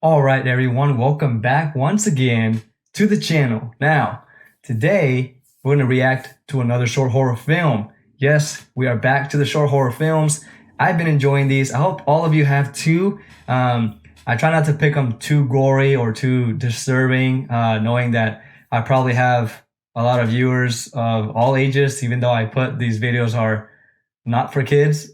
All right, everyone, welcome back once again to the channel. Now, today we're going to react to another short horror film. Yes, we are back to the short horror films. I've been enjoying these. I hope all of you have too. I try not to pick them too gory or too disturbing, knowing that I probably have a lot of viewers of all ages, even though I put these videos are not for kids.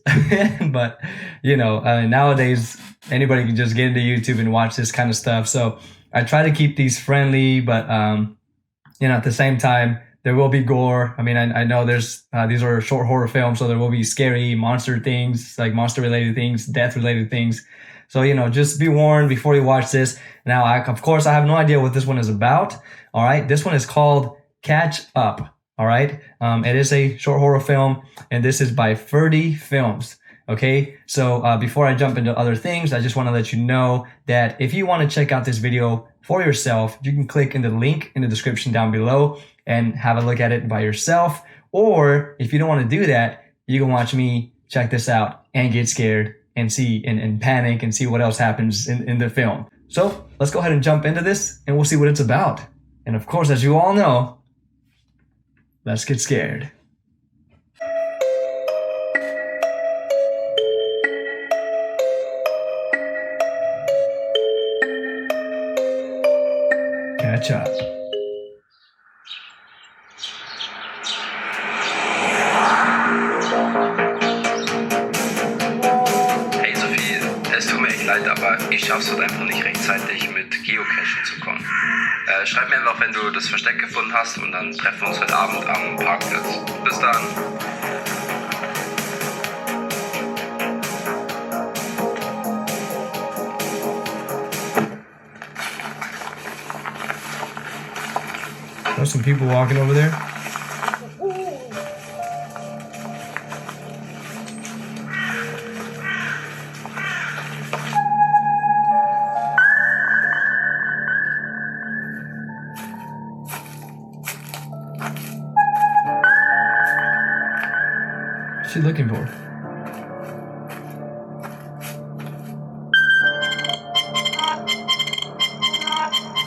But nowadays anybody can just get into YouTube and watch this kind of stuff. So I try to keep these friendly, but at the same time there will be gore. I mean, I know there's these are short horror films, so there will be scary monster things, like monster related things, death related things. So just be warned before you watch this. Now, of course I have no idea what this one is about. All right, this one is called Catch Up. All right, it is a short horror film, and this is by Ferdy Films. Okay, so before I jump into other things, I just want to let you know that if you want to check out this video for yourself, you can click in the link in the description down below and have a look at it by yourself. Or if you don't want to do that, you can watch me check this out and get scared and see and panic and see what else happens in the film. So let's go ahead and jump into this and we'll see what it's about. And of course, as you all know, let's get scared. Catch up. Hey Sophie, es tut mir echt leid, aber ich schaff's heute einfach nicht rechtzeitig mit Geocachen zu kommen. Schreib mir einfach, wenn du das Versteck gefunden hast, und dann treffen wir uns heute Abend am Parkplatz. Bis dann. There's some people walking over there. What's she looking for?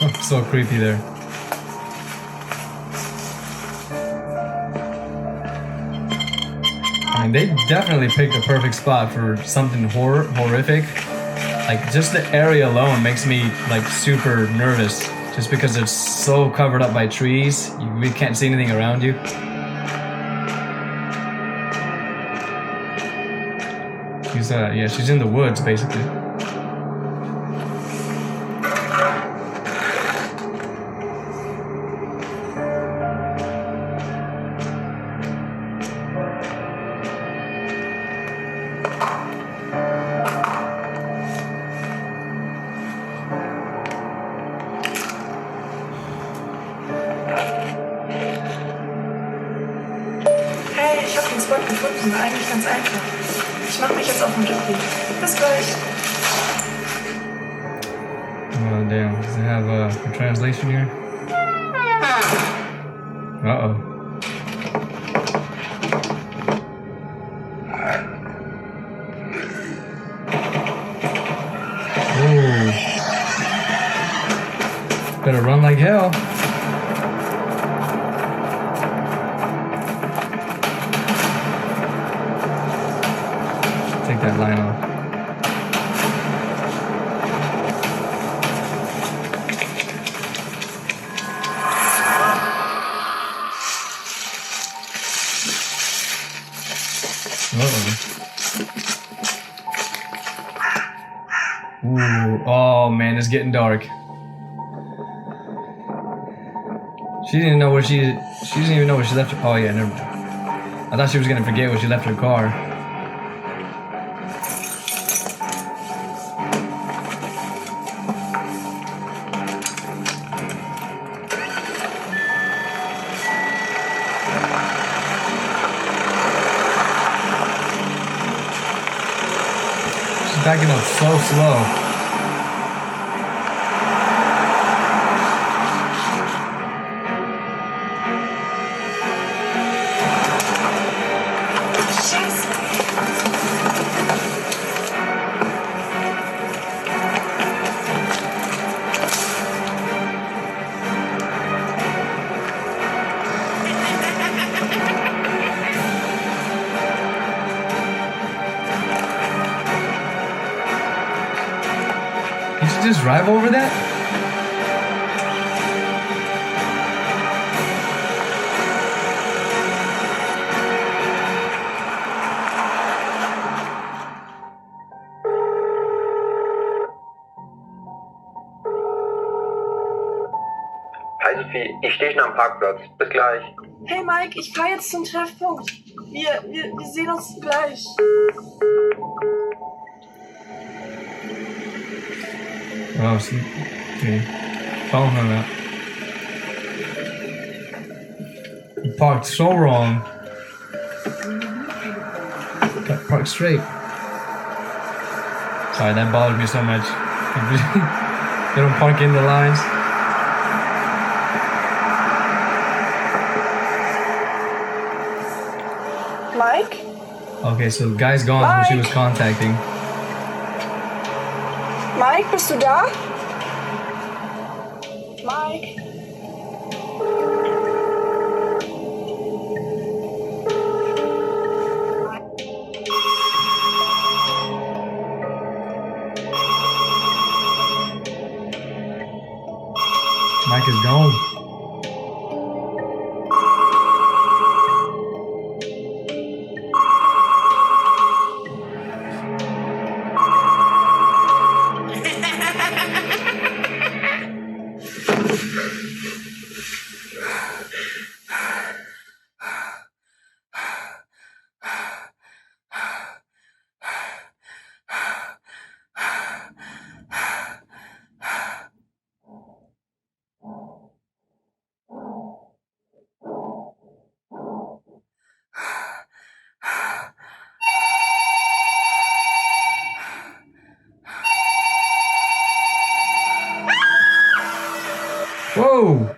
Oh, so creepy there. I mean, they definitely picked a perfect spot for something horrific. Like, just the area alone makes me like super nervous, just because it's so covered up by trees. You really can't see anything around you. She's in the woods basically. Hey, ich habe den Spot gefunden, war eigentlich ganz einfach. Ich mache mich jetzt auf den Jockey. Bis gleich. Oh damn, does it have a translation here? Uh-oh. Ooh. Better run like hell. Take that line off. Ooh, oh man, it's getting dark. She didn't even know where she didn't even know where she left her. Oh yeah, never mind. I thought she was gonna forget where she left her car. She's backing up so slow. Did you just drive over that? Hi Sophie, ich stehe schon am Parkplatz. Bis gleich. Hey Mike, ich fahre jetzt zum Treffpunkt. Wir sehen uns gleich. Oh, see. Okay. Phone hung up. You parked so wrong. Got parked straight. Sorry, that bothered me so much. They don't park in the lines. Mike? Okay, so the guy's gone who she was contacting. Mike, bist du da? Mike? Mike is gone. Whoa!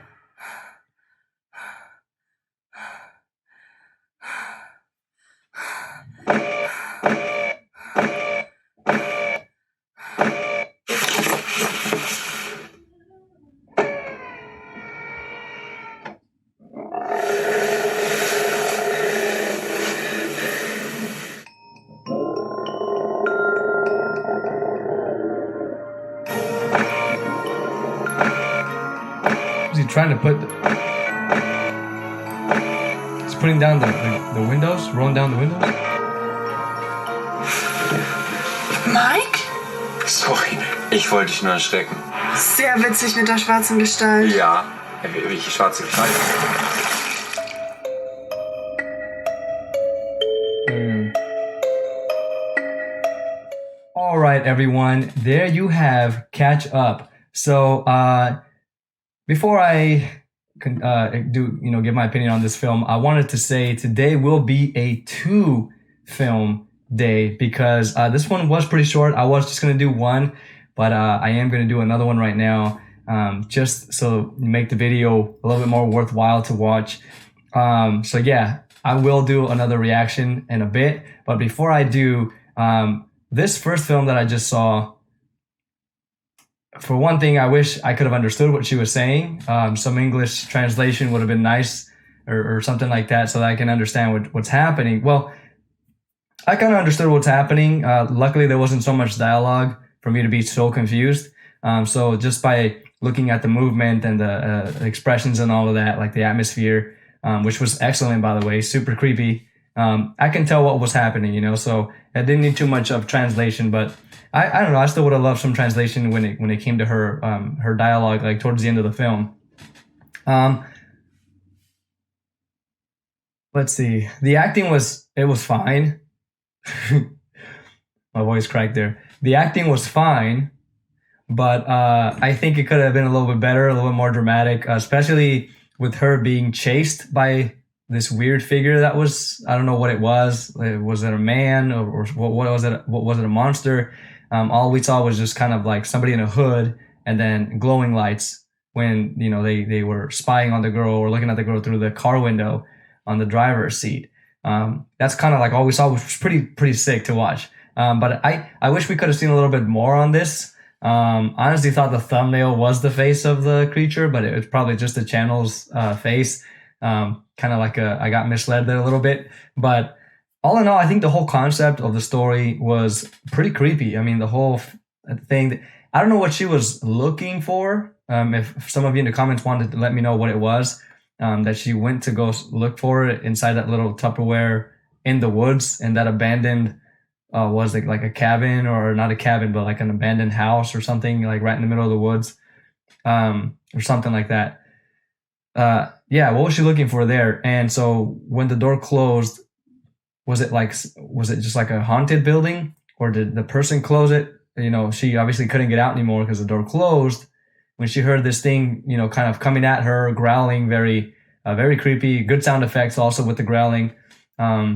Is he trying to put... He's putting down the windows? Rolling down the windows? Mike? Sorry, ich wollte dich nur erschrecken. Sehr witzig mit der schwarzen Gestalt. Ja, welche schwarze Gestalt? All right, everyone. There you have Catch Up. So, before I give my opinion on this film, I wanted to say today will be a 2-film day because this one was pretty short. I was just going to do one, but I am going to do another one right now, just so make the video a little bit more worthwhile to watch. So yeah, I will do another reaction in a bit, but before I do, this first film that I just saw, for one thing, I wish I could have understood what she was saying. Some English translation would have been nice, or something like that, so that I can understand what's happening. Well, I kind of understood what's happening. Luckily, there wasn't so much dialogue for me to be so confused. So just by looking at the movement and the expressions and all of that, like the atmosphere, which was excellent, by the way, super creepy, I can tell what was happening, so I didn't need too much of translation, but I don't know. I still would have loved some translation when it came to her her dialogue, like towards the end of the film. Let's see. The acting was fine. My voice cracked there. The acting was fine, but I think it could have been a little bit better, a little bit more dramatic, especially with her being chased by this weird figure that was, I don't know what it was. Was it a man or what was it? What was it? A monster? All we saw was just kind of like somebody in a hood and then glowing lights when, they were spying on the girl or looking at the girl through the car window on the driver's seat. That's kind of like all we saw, which was pretty sick to watch. But I wish we could have seen a little bit more on this. Honestly thought the thumbnail was the face of the creature, but it was probably just the channel's face. Kind of like I got misled there a little bit. But all in all, I think the whole concept of the story was pretty creepy. I mean, the whole thing, I don't know what she was looking for. If some of you in the comments wanted to let me know what it was that she went to go look for it inside that little Tupperware in the woods, and that abandoned was it like a cabin, or not a cabin, but like an abandoned house or something, like right in the middle of the woods, or something like that. Yeah, what was she looking for there? And so when the door closed, was it just like a haunted building, or did the person close it? You know, she obviously couldn't get out anymore because the door closed. When she heard this thing, you know, kind of coming at her, growling, very creepy, good sound effects also with the growling.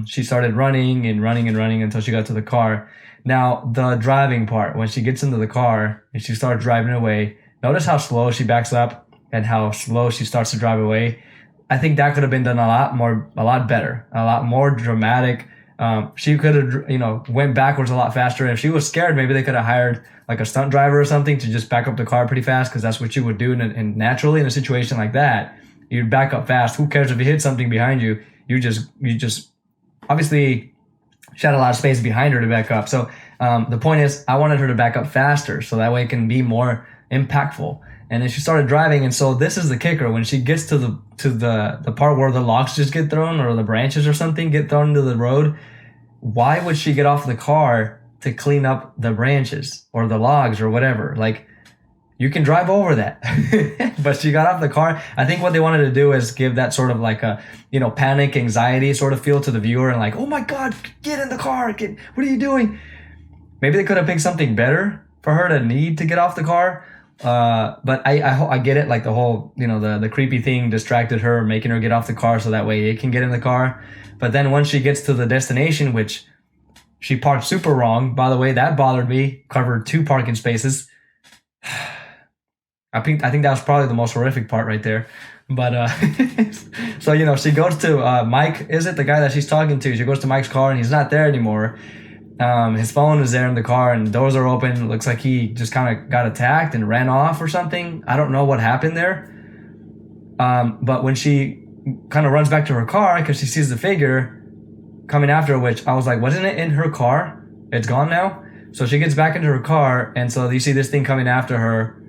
She started running and running and running until she got to the car. Now, the driving part, when she gets into the car and she starts driving away, notice how slow she backs up and how slow she starts to drive away. I think that could have been done a lot better, a lot more dramatic. She could have, you know, went backwards a lot faster. And if she was scared, maybe they could have hired like a stunt driver or something to just back up the car pretty fast, because that's what you would do. And naturally, in a situation like that, you'd back up fast. Who cares if you hit something behind you? You just obviously she had a lot of space behind her to back up. So the point is, I wanted her to back up faster so that way it can be more impactful. And then she started driving, and so this is the kicker. When she gets to the part where the logs just get thrown, or the branches or something get thrown into the road, why would she get off the car to clean up the branches or the logs or whatever? Like, you can drive over that. But she got off the car. I think what they wanted to do is give that sort of like a, you know, panic, anxiety sort of feel to the viewer, and like, oh my God, get in the car. What are you doing? Maybe they could have picked something better for her to need to get off the car. But I get it, like the whole, you know, the creepy thing distracted her, making her get off the car so that way it can get in the car. But then once she gets to the destination, which she parked super wrong, by the way, that bothered me, covered 2 parking spaces. I think that was probably the most horrific part right there. But so, you know, she goes to Mike, is it the guy that she's talking to? She goes to Mike's car and he's not there anymore. His phone is there in the car and the doors are open. It looks like he just kind of got attacked and ran off or something. I don't know what happened there. But when she kind of runs back to her car because she sees the figure coming after her, which I was like, wasn't it in her car? It's gone now. So she gets back into her car, and so you see this thing coming after her.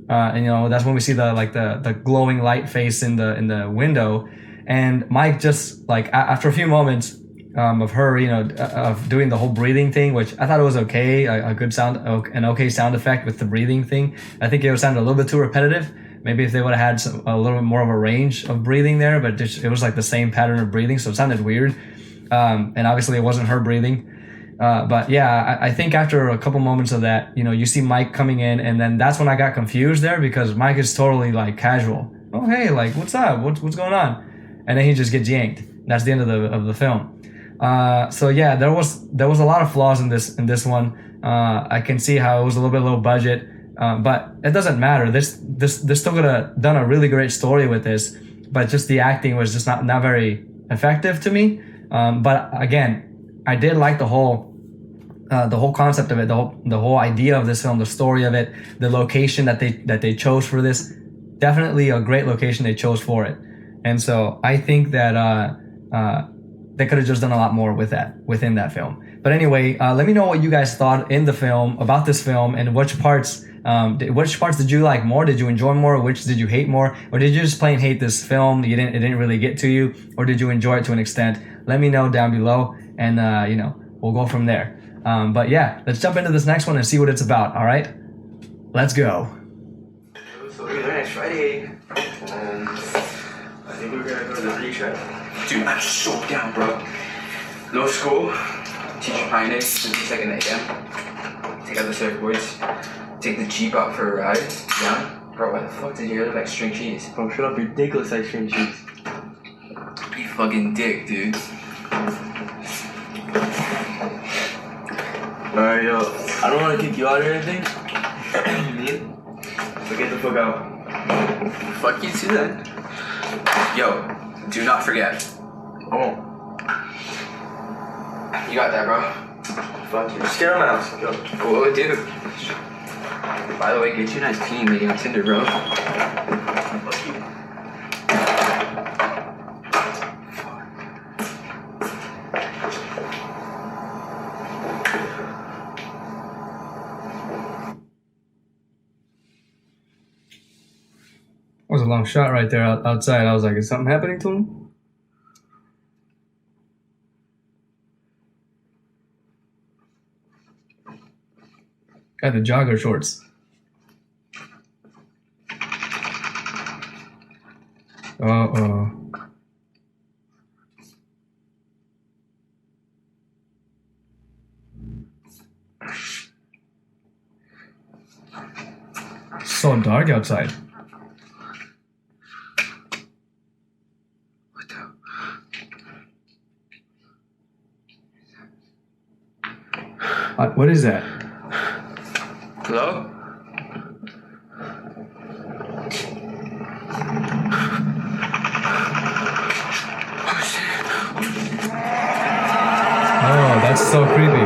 And you know, that's when we see the glowing light face in the window. And Mike just, like, after a few moments of her, you know, of doing the whole breathing thing, which I thought it was okay, a good sound, an okay sound effect with the breathing thing. I think it sounded a little bit too repetitive. Maybe if they would have had a little bit more of a range of breathing there, but it was like the same pattern of breathing, so it sounded weird. And obviously it wasn't her breathing. But yeah, I think after a couple moments of that, you know, you see Mike coming in, and then that's when I got confused there, because Mike is totally like casual. Oh, hey, like, what's up? What's going on? And then he just gets yanked. That's the end of the film. So yeah, there was a lot of flaws in this one. I can see how it was a little bit low budget, but it doesn't matter. This still could have done a really great story with this, but just the acting was just not very effective to me. But again, I did like the whole concept of it, the whole idea of this film, the story of it, the location that they chose for this. Definitely a great location they chose for it. And so I think that they could have just done a lot more within that film. But anyway, let me know what you guys thought in the film, about this film, and which parts did you like more? Did you enjoy more? Which did you hate more? Or did you just plain hate this film? It didn't really get to you? Or did you enjoy it to an extent? Let me know down below, and you know, we'll go from there. But yeah, let's jump into this next one and see what it's about. All right, let's go. So we're there next Friday, and I think we're gonna go to the beach, right? Dude, I'm so down, bro. No school, teacher pioneer since the 2nd a.m. Take out the surfboards, take the Jeep out for a ride. Yeah, bro, why the fuck did you look like string cheese? Bro, shut up, ridiculous like string cheese. You fucking dick, dude. Alright, yo, I don't want to kick you out or anything. So get the fuck out. Fuck you too then. Yo, do not forget. Oh, You got that, bro. fuck you. Scare him out. Go. Whoa, dude. By the way, get you a nice clean lady on Tinder, bro. Fuck you. long shot right there outside. I was like, is something happening to him? Got the jogger shorts. Uh-oh. So dark outside. What is that? Hello? Oh, that's so creepy.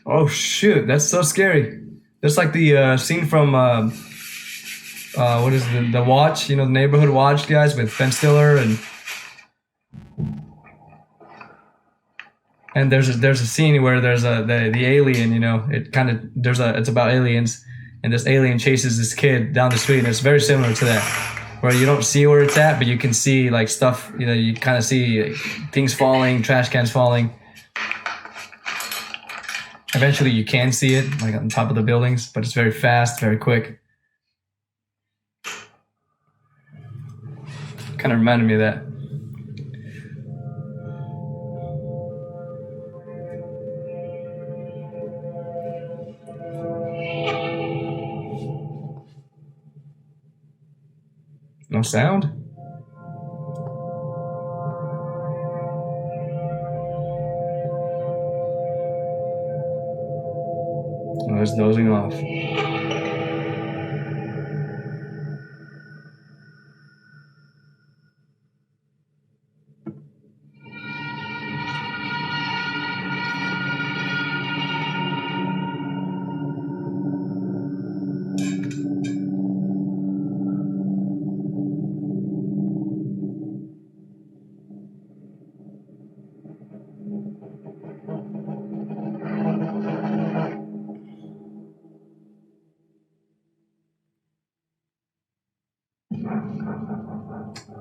Oh shoot, that's so scary. Just like the scene from what is the Watch? You know, the Neighborhood Watch guys with Ben Stiller and there's a scene where there's the alien. You know, it's about aliens, and this alien chases this kid down the street, and it's very similar to that, where you don't see where it's at, but you can see like stuff. You know, you kind of see things falling, trash cans falling. Eventually, you can see it like on top of the buildings, but it's very fast, very quick. Kind of reminded me of that. No sound? Oh, it's dozing off.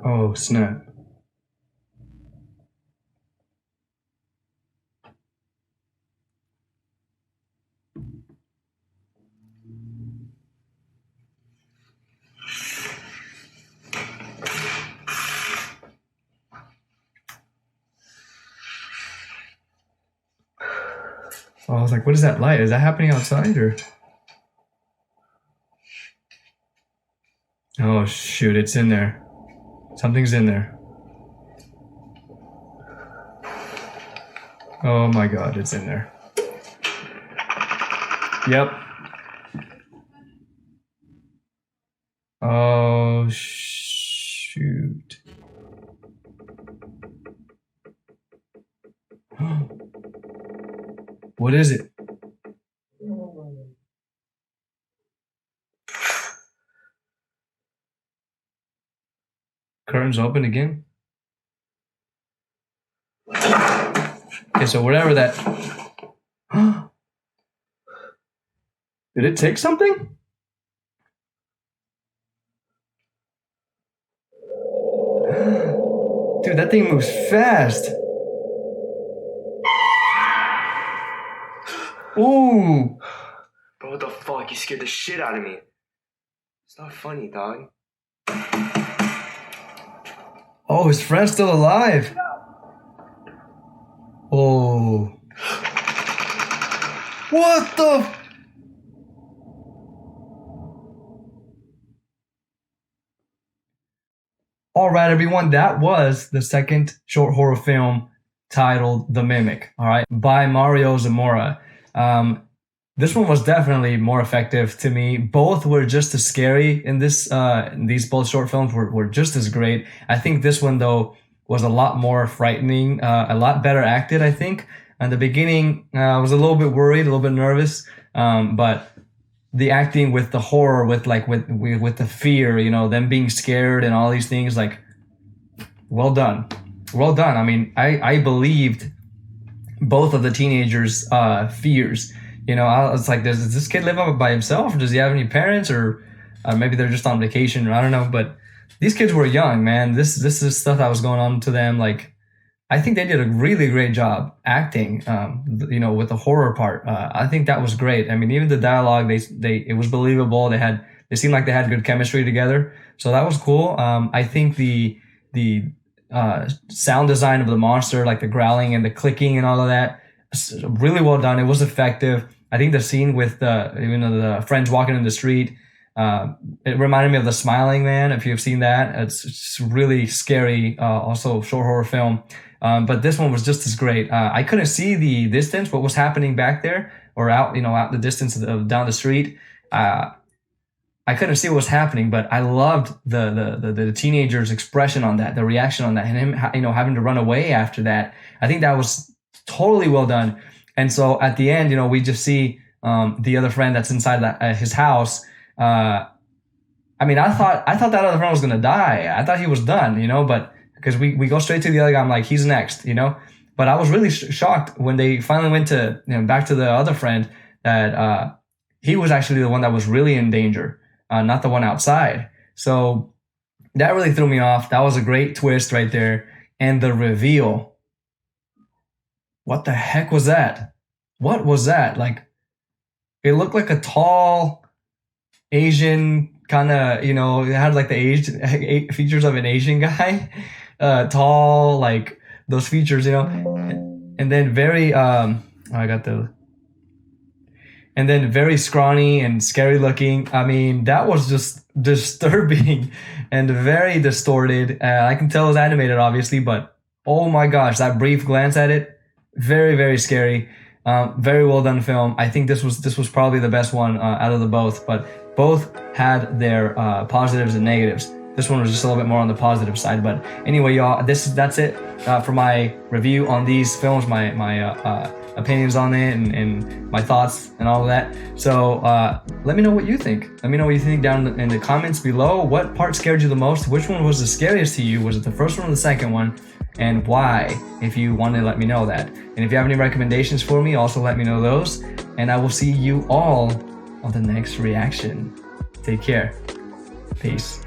Oh, snap. Oh, I was like, what is that light? Is that happening outside or? Oh, shoot, it's in there. Something's in there. Oh my God, it's in there. Yep. Oh, shoot. What is it? Curtains open again. Okay, so whatever that. Did it take something? Dude, that thing moves fast. Ooh. Bro, what the fuck? You scared the shit out of me. It's not funny, dog. Oh, his friend's still alive. Oh. What the? All right, everyone. That was the second short horror film titled The Mimic, all right, by Mario Zamora. This one was definitely more effective to me. Both were just as scary in this. These both short films were just as great. I think this one, though, was a lot more frightening, a lot better acted, I think. In the beginning, I was a little bit worried, a little bit nervous, but the acting with the horror, with the fear, you know, them being scared and all these things, like, well done. Well done. I mean, I believed both of the teenagers' fears. You know, I was like, does this kid live up by himself, or does he have any parents, or maybe they're just on vacation, or I don't know. But these kids were young, man. This is stuff that was going on to them. Like, I think they did a really great job acting, you know, with the horror part. I think that was great. I mean, even the dialogue, it was believable. They seemed like they had good chemistry together. So that was cool. I think the sound design of the monster, like the growling and the clicking and all of that, really well done. It was effective. I think the scene with the friends walking in the street, it reminded me of The Smiling Man. If you've seen that, it's really scary. Also short horror film. But this one was just as great. I couldn't see the distance, what was happening back there, or out the distance down the street. I couldn't see what was happening, but I loved the teenager's expression on that, the reaction on that, and him, having to run away after that. I think that was totally well done. And so at the end, we just see the other friend that's inside his house. I thought that other friend was gonna die. I thought he was done, but because we go straight to the other guy, I'm like, he's next, But I was really shocked when they finally went to back to the other friend, that he was actually the one that was really in danger. Not the one outside. So that really threw me off. That was a great twist right there. And the reveal. What the heck was that? What was that? Like, it looked like a tall Asian kind of, it had like the features of an Asian guy. Tall, like those features, And then very, and then very scrawny and scary looking. I mean, that was just disturbing and very distorted. I can tell it was animated, obviously, but oh my gosh, that brief glance at it, very, very scary. Very well done film. I think this was probably the best one out of the both, but both had their positives and negatives. This one was just a little bit more on the positive side. But anyway, y'all, that's it for my review on these films, my opinions on it, and my thoughts and all of that. So let me know what you think. Let me know what you think down in the comments below. What part scared you the most? Which one was the scariest to you? Was it the first one or the second one? And why? If you want to let me know that. And if you have any recommendations for me, also let me know those. And I will see you all on the next reaction. Take care. Peace.